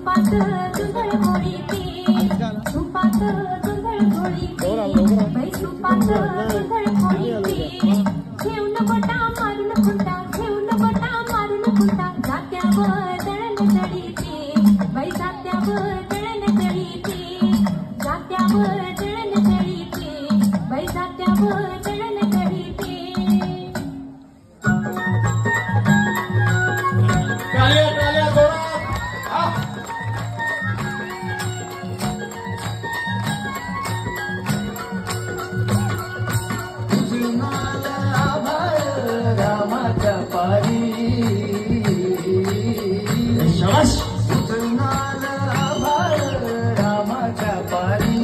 सुपात जुंधळ घोळीते, सुपात जुंधळ घोळीते, बाई सुपात जुंधळ घोळीते. घेऊन गोटा मारून खुंटा, घेऊन गोटा मारून खुंटा, जात्यावर दळण दळीते, बाई जात्यावर दळण दळीते, जात्यावर दळण दळीते, बाई जात्यावर दळण दळीते. टाळ्या टाळ्या जोरात. रामाच्या पारी शाबास. उतरणार आभाळ रामाच्या पारी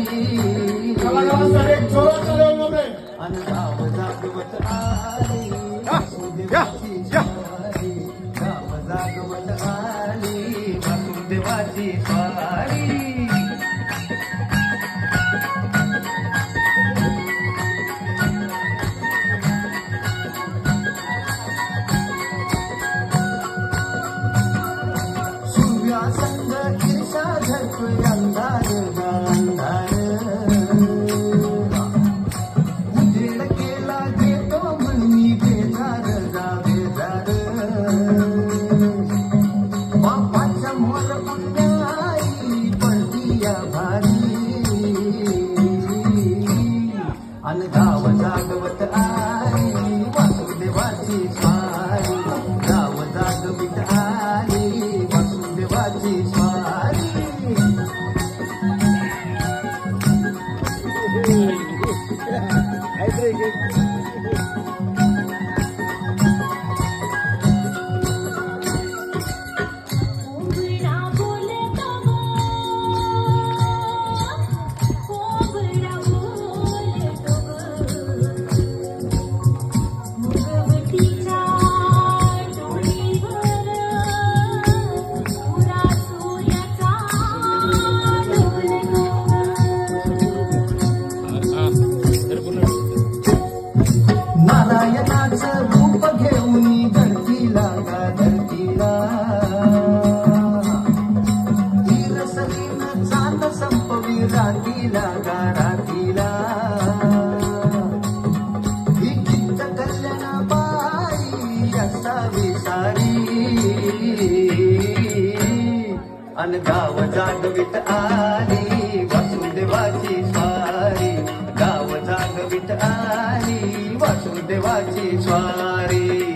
कलाकारांसाठी एक जोरात ताली वाजवा. आणि गाव जागवत आली वासुदेवाची स्वारी, गाव जागवत आली वासुदेवाची स्वारी. संग ईर्षा झळकू अंधार अंधार, उजेड केला देतो म्हणून बेजार जा बेजार. बापाच्या मोर पुण्याई पडती या भारी, अन गाव जागवत आली वासुदेवाची स्वारी, गाव जागवित आली वासुदेवाची स्वारी. कोंबडा बोलतो गो, कोंबडा बोलतो गो, मुगवतीच्या डोळीवर पुरा सूर्याचा डोलतो. नारायणाचं रूप घेऊन धरतीला गा धरतीला, तीरसरीन चांद संपवी रातीला गा रातीला. ही गीत कल्याणाबाई असावी सारी, अन गाव जागवित आली वासुदेवाची स्वारी, गाव जागवित आली वासुदेवाची स्वारी.